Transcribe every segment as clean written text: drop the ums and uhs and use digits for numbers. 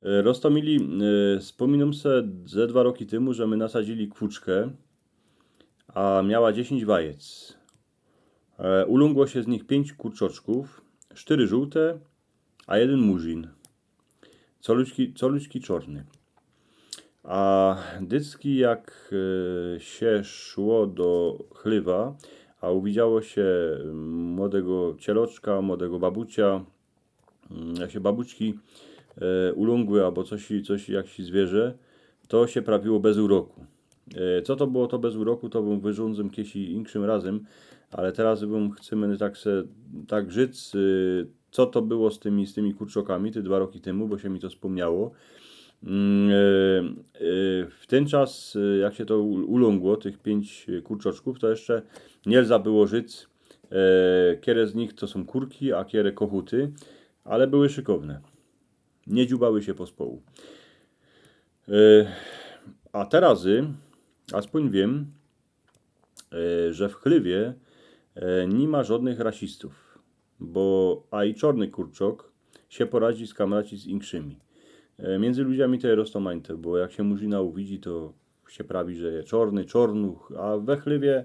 Roztomili, wspominam se ze 2 roki temu, że my nasadzili kwuczkę, a miała 10 wajec. Ulągło się z nich 5 kurczoczków, 4 żółte, a 1 murzin. Coluśki czarny. A dycki jak się szło do chlewa, a uwidziało się młodego cieloczka, młodego babucia, jak się babuczki ulągły albo coś jak się zwierzę, to się prawiło bez uroku. Co to było to bez uroku, to bym wyrządzał kiedyś inkszym razem, ale teraz chcemy tak żyć, co to było z tymi kurczokami, te 2 roki temu, bo się mi to wspomniało. W ten czas, jak się to ulągło, tych 5 kurczoczków, to jeszcze nie było żyć. Kiere z nich to są kurki, a kiere kochuty, ale były szykowne. Nie dziubały się pospołu. A teraz, aspoň wiem, że w chlewie nie ma żadnych rasistów, bo a i czarny kurczok się poradzi z kamraci z inkszymi. Między ludźmi to rostomańte, bo jak się murzyna uwidzi, to się prawi, że je czarny, czornuch, a we chlewie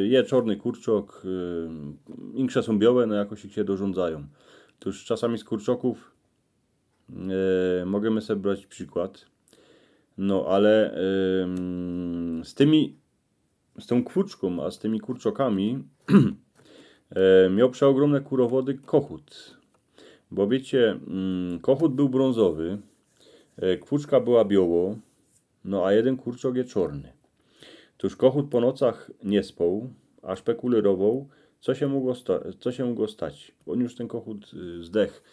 je czarny kurczok, inksze są białe, no jakoś ich się dorządzają. To już czasami z kurczoków możemy sobie brać przykład. No ale z tą kwuczką, a z tymi kurczokami miał przeogromne kurowody kochut. Bo wiecie, kochut był brązowy, kwuczka była biało, no a jeden kurczok jest czarny. Toż kochut po nocach nie spał, a szpekulerował, co się mogło stać. On już ten kochut zdech,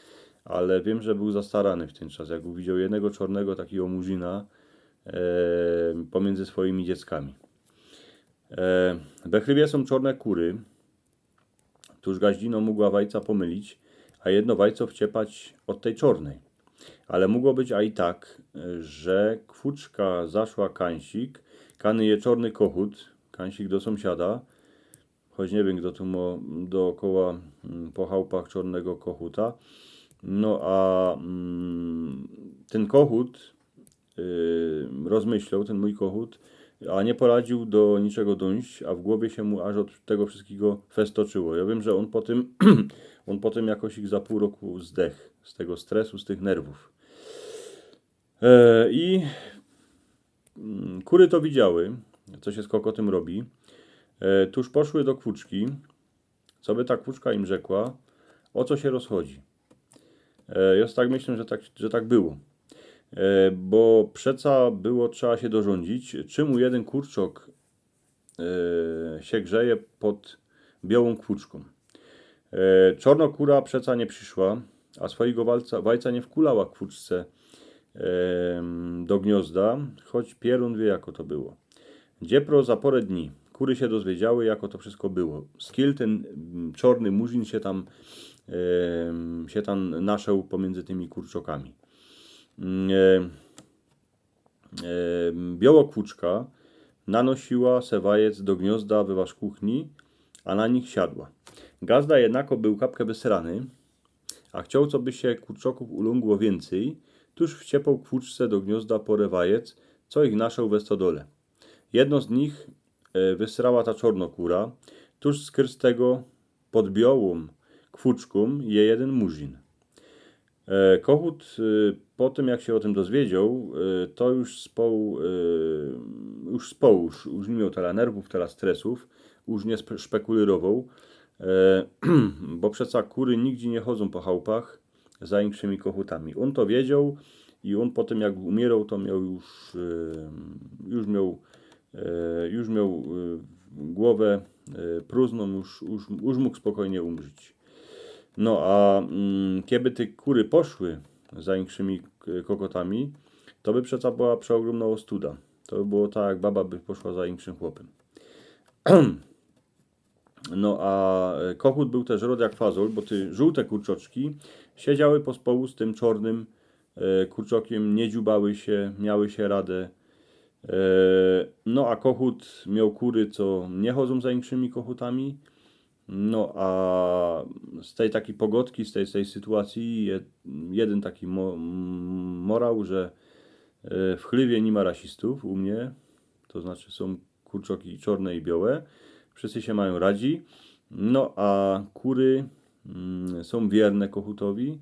ale wiem, że był zastarany w ten czas, jak widział jednego czarnego takiego murzyna pomiędzy swoimi dzieckami. We chlewie są czarne kury, tuż gaździno mogła wajca pomylić, a jedno wajco wciepać od tej czarnej. Ale mogło być a i tak, że kwuczka zaszła kańsik, kany je czarny kochut, kańsik do sąsiada, choć nie wiem, kto tu ma dookoła po chałupach czarnego kochuta. No a ten kochut rozmyślał, ten mój kochut, a nie poradził do niczego dojść, a w głowie się mu aż od tego wszystkiego festoczyło. Ja wiem, że on potem jakoś ich za pół roku zdech z tego stresu, z tych nerwów. I kury to widziały, co się z kokotem robi. Tuż poszły do kwuczki, co by ta kwuczka im rzekła, o co się rozchodzi. Ja tak myślę, że tak było. Bo przeca było trzeba się dorządzić, czemu jeden kurczok się grzeje pod białą kwuczką. Czarnokura przeca nie przyszła, a swojego wajca nie wkulała kwuczce do gniazda, choć pierun wie, jako to było. Dziepro za porę dni kury się dozwiedziały, jako to wszystko było. Skil ten czarny murzyn się tam naszeł pomiędzy tymi kurczokami. Białokwuczka nanosiła se wajec do gniazda we wasz kuchni, a na nich siadła. Gazda jednako był kapkę wysrany, a chciał, co by się kurczoków ulągło więcej, tuż wciepał kwuczce do gniazda porę wajec, co ich naszeł we stodole. Jedno z nich wysrała ta czarnokura, tuż z tego pod białą kwuczką je jeden murzin. Kochut po tym, jak się o tym dozwiedział, to już nie miał tyle nerwów, tyle stresów, już nie szpekulerował, bo przeca kury nigdzie nie chodzą po chałupach za inkszymi kochutami. On to wiedział i on po tym, jak umierał, to miał już miał głowę próżną, już mógł spokojnie umrzeć. No a kiedy te kury poszły za inkszymi kokotami, to by przeca była przeogromna ostuda. To by było tak, jak baba by poszła za inkszym chłopem. No a kochut był też rod jak fazol, bo te żółte kurczoczki siedziały pospołu z tym czarnym kurczokiem, nie dziubały się, miały się radę. No a kochut miał kury, co nie chodzą za inkszymi kochutami. No a z tej takiej pogodki, z tej sytuacji jeden taki morał, że w chliwie nie ma rasistów u mnie, to znaczy są kurczoki czarne i białe, wszyscy się mają radzi, no a kury są wierne kochutowi,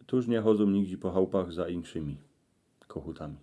tuż nie chodzą nigdzie po chałupach za inkszymi kochutami.